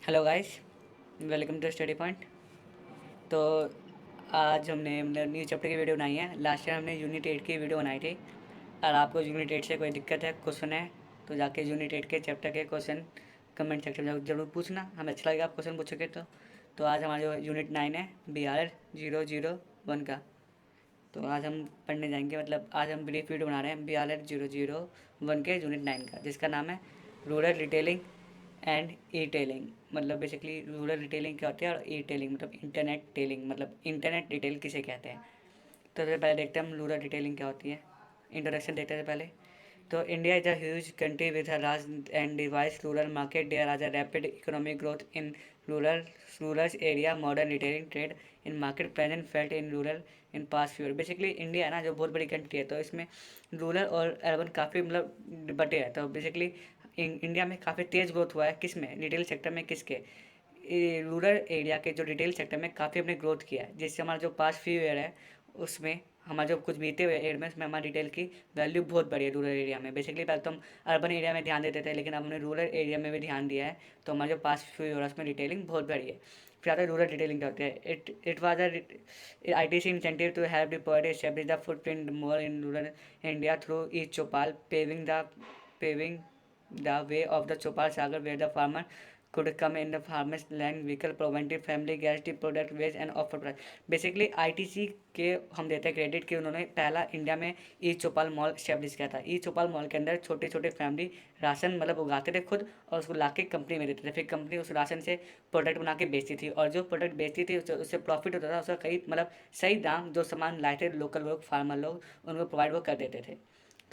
Hello guys, welcome to study point. तो आज हमने न्यू चैप्टर की वीडियो बनाई है। लास्ट टाइम हमने यूनिट 8 की वीडियो बनाई थी। अगर आपको यूनिट 8 से कोई दिक्कत है, क्वेश्चन है, तो जाके यूनिट 8 के चैप्टर के क्वेश्चन कमेंट सेक्शन में जरूर पूछना। हमें अच्छा लगेगा आप क्वेश्चन पूछोगे तो आज हमारा जो यूनिट 9 है BRL 001 का, तो आज हम पढ़ने जाएंगे। मतलब आज हम ब्रीफ वीडियो बना रहे हैं BRL 001 के यूनिट 9 का, जिसका नाम है rural retailing and e tailing. मतलब बेसिकली रूरल रिटेलिंग क्या होती है और ई टेलिंग मतलब इंटरनेट टेलिंग, मतलब इंटरनेट रिटेल किसे कहते हैं। तो सबसे पहले देखते हैं हम रूरल रिटेलिंग क्या होती है। इंट्रोडक्शन देखते हैं पहले। तो India is a huge country with a large and device rural market. There are a rapid economic growth in rural rural area. Modern retailing trade in market present felt in rural in past few year. Basically India है ना, जो बहुत बड़ी country है, तो इसमें rural और urban काफ़ी मतलब बटे हैं। तो बेसिकली इंडिया में काफ़ी तेज़ ग्रोथ हुआ है। किस में? रिटेल सेक्टर में। किसके? रूरल एरिया के जो रिटेल सेक्टर में काफ़ी हमने ग्रोथ किया है, जिससे हमारा जो पास्ट फ्यू ईयर है उसमें हमारा जो कुछ बीते हुए ईयर में उसमें हमारी रिटेल की वैल्यू बहुत बढ़ी है रूरल एरिया में। बेसिकली पहले तो हम अर्बन एरिया में ध्यान देते थे, लेकिन अब हमने रूरल एरिया में भी ध्यान दिया है, तो हमारा जो पास्ट फ्यू ईयर है उसमें रिटेलिंग बहुत बढ़ी है। फिर आता है रूरल रिटेलिंग क्या होती है। It was ITC incentive to have deployed establish the footprint more in rural India through east Choupal paving the way of the Chopal Sagar, where the farmer could come in the farmer's land vehicle, preventive family guarantee product waste and offer price। Basically ITC के हम देते हैं credit कि उन्होंने पहला India में ई चौपाल mall establish किया था। ई चौपाल मॉल के अंदर छोटे छोटे फैमिली राशन मतलब उगाते थे खुद, और उसको ला के कंपनी में देते थे। फिर कंपनी उस राशन से प्रोडक्ट बना के बेचती थी, और जो प्रोडक्ट बेचती थी उससे प्रॉफिट होता था। उसका कई मतलब सही दाम जो सामान लाए थे लोकल लोग, फार्मर लोग, उनको प्रोवाइड वो कर देते थे।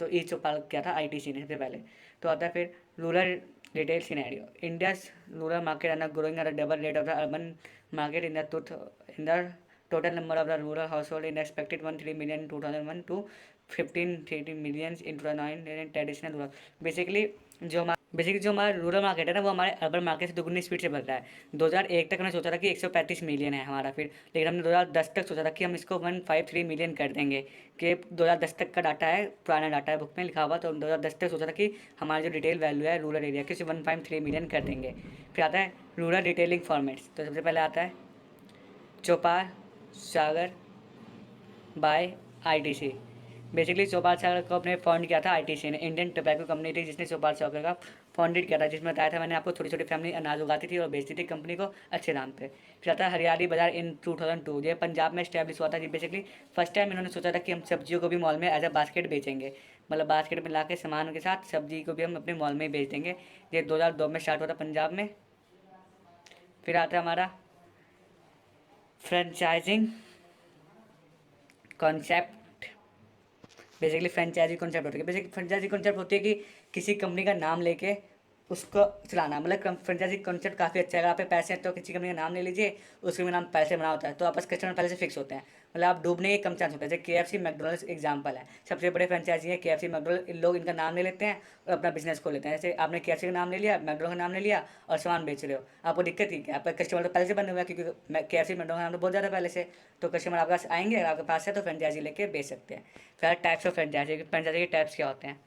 तो ई चौपाल किया था ITC ने सबसे पहले। तो आता है फिर rural retail scenario. India's rural market are growing at a double rate of the urban market in the total number of the rural household in expected 13 million in 2001 to 15 million in 2009 and traditional rural। Basically जो हमारा rural market है ना, वो हमारे urban market से दुगनी speed से बढ़ रहा है। 2001 तक हमने सोचा था कि 135 मिलियन है हमारा, फिर लेकिन हमने 2010 तक सोचा था कि हम इसको 153 मिलियन कर देंगे। कि 2010 तक का डाटा है, पुराना डाटा है, बुक में लिखा हुआ। तो 2010 तक सोचा था कि हमारी जो रिटेल वैल्यू है रूरल एरिया की, उसे 153 मिलियन कर देंगे। फिर आता है रूरल रिटेलिंग फॉर्मेट्स। तो सबसे पहले आता है चौपाल सागर बाय ITC। बेसिकली चौपाल सागर को अपने फाउंड किया था ITC ने। इंडियन टोबैको कंपनी थी जिसने चौपाल सागर का फाउंडेड किया था, जिसमें बताया था मैंने आपको, छोटी छोटी फैमिली अनाज उगाती थी और बेचती थी कंपनी को अच्छे दाम पे। फिर आता है हरियाली बाजार इन 2002। ये पंजाब में स्टैब्लिश हुआ था। बेसिकली फर्स्ट टाइम इन्होंने सोचा था कि हम सब्जियों को भी मॉल में एज अ बास्केट बेचेंगे, मतलब बास्केट में ला के सामान के साथ सब्जी को भी हम अपने मॉल में ही बेच देंगे। ये 2002 में स्टार्ट हुआ था पंजाब में। फिर आता है हमारा franchising concept. Basically franchisee concept होती है। बेसिक फ्रेंचाइजी कॉन्सेप्ट होती है कि किसी कंपनी का नाम लेके उसको चलाना। मतलब फ्रेंचाइजी कॉन्सेप्ट काफ़ी अच्छा है। अगर आप पे पैसे हैं तो किसी कंपनी का नाम ले लीजिए, उसके नाम पैसे बना होता है, तो आपस कस्टमर पहले से फिक्स होते हैं। मतलब आप डूबने के कम चांस होते हैं। जैसे KFC मैकडोनल्ड्स एग्जाम्पल है, सबसे बड़े फ्रेंचाइजी है KFC मैकडोनल्ड। इन लोग इनका नाम ले लेते हैं और अपना बिजनेस खोल लेते हैं। जैसे आपने KFC का नाम ले लिया, मैकडोनल्ड का नाम ले लिया और सामान बेच रहे हो, आपको दिक्कत ही क्या? आपका कस्टमर तो पहले से बने हुए हैं, क्योंकि KFC मैकडोनल्ड का नाम तो बहुत ज़्यादा पहले से। तो कस्टमर आपके पास आएंगे, अगर आपके पास है तो फ्रेंचाइजी लेके बेच सकते हैं। फिर टाइप्स ऑफ फ्रेंचाइजी। फ्रेंचाइजी के टाइप्स क्या होते हैं?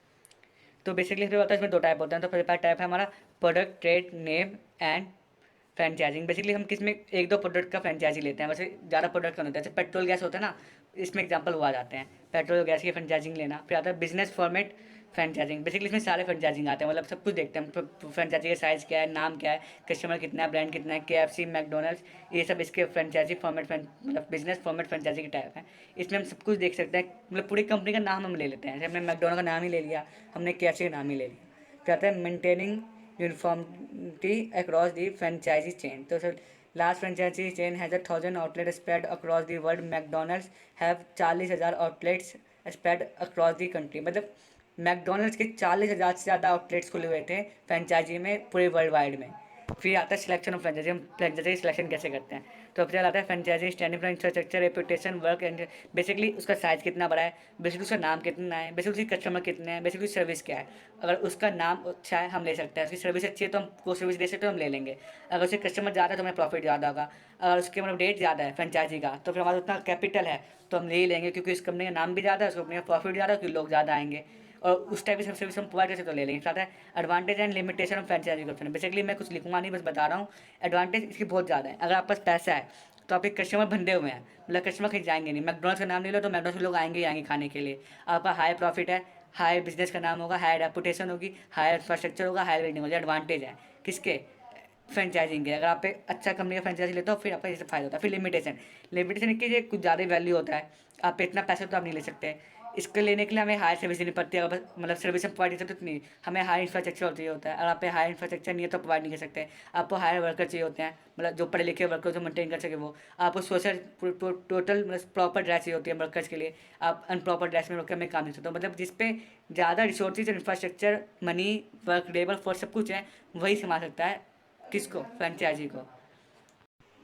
तो बेसिकली फिर होता है, इसमें दो टाइप होते हैं। तो पहला टाइप है हमारा product trade name and franchising. Basically हम किसमें एक दो प्रोडक्ट का फ्रेंचाइजी लेते हैं, वैसे ज़्यादा प्रोडक्ट का नहीं होता है। जैसे पेट्रोल गैस होता है ना, इसमें एग्जांपल हुआ जाते हैं, पेट्रोल गैस की फ्रेंचाइजिंग लेना। फिर आता है बिजनेस फॉर्मेट फ्रेंचाइजिंग। बेसिकली इसमें सारे फ्रेंचाइजिंग आते हैं, मतलब सब कुछ देखते हैं। फ्रेंचाइजी का साइज़ क्या है, नाम क्या है, कस्टमर कितना है, ब्रांड कितना है, KFC मैकडोनल्ड्स, ये सब इसके फ्रेंचाइजी फॉर्मेट मतलब बिजनेस फॉर्मेट फ्रेंचाइजी के टाइप हैं। इसमें हम सब कुछ देख सकते हैं, मतलब पूरी कंपनी का नाम हम ले लेते हैं। जैसे हमने मैकडोनल्ड का नाम ही ले लिया, हमने KFC का नाम ही ले लिया। फिर आता है maintaining uniformity across the franchise chain. तो sir last franchise chain has 1,000 outlet spread across the world. McDonald's have 40,000 outlets spread across the country. मतलब मैकडोनल्ड्स के 40,000 से ज़्यादा आउटलेट्स खुले हुए थे फ्रेंचाइजी में पूरे वर्ल्ड वाइड में। फिर आता है सिलेक्शन ऑफ फ्रेंचाइजी। हम फ्रेंचाइजी सिलेक्शन कैसे करते हैं? तो सबसे पहले आता है franchisee standing for infrastructure reputation work and. Basically उसका साइज़ कितना बड़ा है, बेसिकली उसका नाम कितना है, बेसिकली उसकी कस्टमर कितने हैं, बेसिकली सर्विस क्या है। अगर उसका नाम अच्छा है हम ले सकते हैं, उसकी सर्विस अच्छी है तो हम वो सर्विस दे सकते हैं, हम ले लेंगे। अगर उसके कस्टमर ज़्यादा है तो हमें प्रॉफिट ज़्यादा होगा। अगर उसके मतलब रेट ज़्यादा है फ्रेंचाइजी का, तो फिर हमारा उतना कैपिटल है तो हम ले ही लेंगे, क्योंकि इस कंपनी का नाम भी ज़्यादा है, उस कंपनी का प्रॉफिट ज़्यादा है, क्योंकि लोग ज़्यादा आएंगे। और उस टाइप की सर्विस हम प्रोवाइड कैसे तो ले लेंगे। साथ है advantage and limitation of franchisee option. Basically मैं कुछ लिखूंगा नहीं, बस बता रहा हूँ। एडवांटेज इसकी बहुत ज़्यादा है। अगर आपके पास पैसा है तो आपके कस्टमर बंधे हुए हैं, मतलब कस्टमर कहीं जाएंगे नहीं। मैकडोनल्ड्स का नाम ले लो तो मैकडोनल्ड्स लोग आएंगे ही आएंगे खाने के लिए। आपका हाई प्रॉफिट है, हाई बिजनेस का नाम होगा, हाई रेपुटेशन होगी, हाई इंफ्रास्ट्रक्चर होगा, हाई रेटिंग होगी। एडवांटेज है किसके? फ्रेंचाइजिंग के। अगर आप एक अच्छा कंपनी का फ्रेंचाइजी लेते हो फिर आपका इससे फायदा होता है। फिर लिमिटेशन, लिमिटेशन की ये कुछ ज़्यादा वैल्यू होता है। आप पे इतना पैसा तो आप नहीं ले सकते। इसको लेने के लिए हमें हाई सर्विस देनी पड़ती है। अगर मतलब सर्विस हम प्रोवाइड नहीं सकते उतनी, हमें हाई इंफ्रास्ट्रक्चर चाहिए होता है। और आप पे हाई इंफ्रास्ट्रक्चर नहीं है तो प्रोवाइड नहीं कर सकते। आपको हायर वर्कर चाहिए होते हैं, मतलब जो पढ़े लिखे वर्कर जो मेंटेन कर सके वो। आपको सोशल टोटल मतलब प्रॉपर ड्रेस चाहिए होती है वर्कर्स के लिए। आप अनप्रॉपर ड्रेस में वर्कर में काम नहीं सकते। मतलब जिस पे ज़्यादा resources, infrastructure, money, work, labour force सब कुछ है, वही संभाल सकता है किसको? फ्रेंचाइजी को।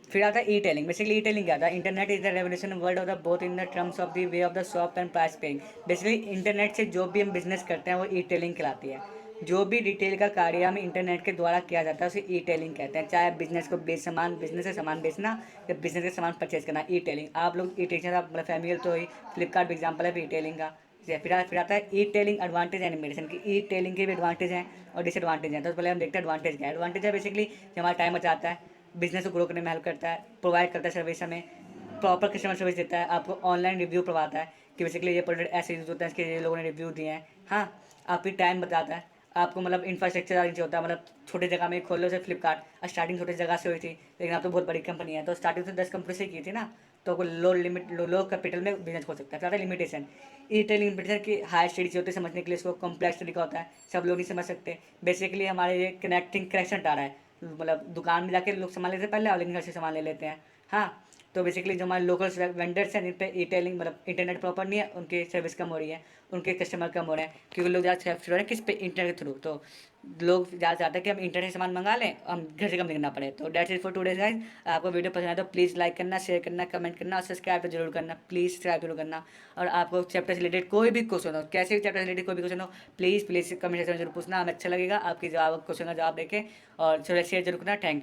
फिर आता है ई टेलिंग। बेसिकली ई टेलिंग क्या था? Internet is the revolution world of the both in the terms of the way of the shop and price paying. Basically internet से जो भी हम बिजनेस करते हैं वो ई टेलिंग कहलाती है। जो भी रिटेल का कार्य हम इंटरनेट के द्वारा किया जाता है उसे ई टेलिंग कहते हैं। चाहे बिजनेस को सामान, बिजनेस से सामान बेचना या बिजनेस से सामान परचेज करना, ई टेलिंग। आप लोग ई टेलिंग आप मतलब फैमिली तो ही फ्लिपकार्ट एग्जाम्पल है ई टेलिंग का। फिर आता है ई टेलिंग एडवांटेज एंड लिमिटेशन की। ई टेलिंग के भी एडवांटेज हैं और डिसएडवांटेज हैं। तो पहले हम देखते हैं एडवांटेज क्या है। एडवांटेज है बेसिकली हमारा टाइम बचाता है, बिजनेस को ग्रो करने में हेल्प करता है, प्रोवाइड करता है सर्विस, हमें प्रॉपर कस्टमर सर्विस देता है, आपको ऑनलाइन रिव्यू करवाता है कि बेसिकली ये प्रोडक्ट ऐसे यूज़ होता है, इसके ये लोगों ने रिव्यू दिए हैं। हाँ, आपकी टाइम बताता है, आपको मतलब इंफ्रास्ट्रक्चर चाहिए होता है। मतलब छोटी जगह में खोल लो जैसे फ्लिपकार्ट, स्टार्टिंग छोटी जगह से हुई थी लेकिन आप तो बहुत बड़ी कंपनी है, तो स्टार्टिंग से 10 कंपनी से की थी ना, तो वो लो कैपिटल में बिजनेस हो सकता है। ज़्यादा लिमिटेशन, ई टेलिंग लिमिटेशन की हायर स्टडीज होती है, समझने के लिए इसको कॉम्प्लेक्स तरीका होता है, सब लोग नहीं समझ सकते। बेसिकली हमारे ये कनेक्शन आ रहा है, मतलब दुकान में जाके लोग सामान लेते हैं पहले और लेकिन घर से सामान ले लेते हैं। हाँ, तो बेसिकली जो हमारे लोकल वेंडर्स हैं जिन पे ई टेलिंग मतलब इंटरनेट प्रॉपर नहीं है, उनकी सर्विस कम हो रही है, उनके कस्टमर कम हो रहे हैं क्योंकि लोग ज़्यादा सेफ हो रहे हैं किस पे? इंटरनेट के थ्रू। तो लोग ज़्यादा चाहते हैं कि हम इंटरनेट से सामान मंगा लें, हम घर से कम नहीं करना पड़े। तो that's it for today guys. आपको वीडियो पसंद आए तो प्लीज़ लाइक करना, शेयर करना, कमेंट करना और सब्सक्राइब तो जरूर करना। प्लीज़ सब्सक्राइब जरूर करना। और आपको चैप्टर से रिलेटेड कोई भी क्वेश्चन हो, कैसे भी चैप्टर से रिलेटेड कोई भी क्वेश्चन हो, प्लीज़ कमेंट सेक्शन में जरूर पूछना, हमें अच्छा लगेगा आपकी जवाब क्वेश्चन का जवाब देके। और शेयर जरूर करना। Thank you.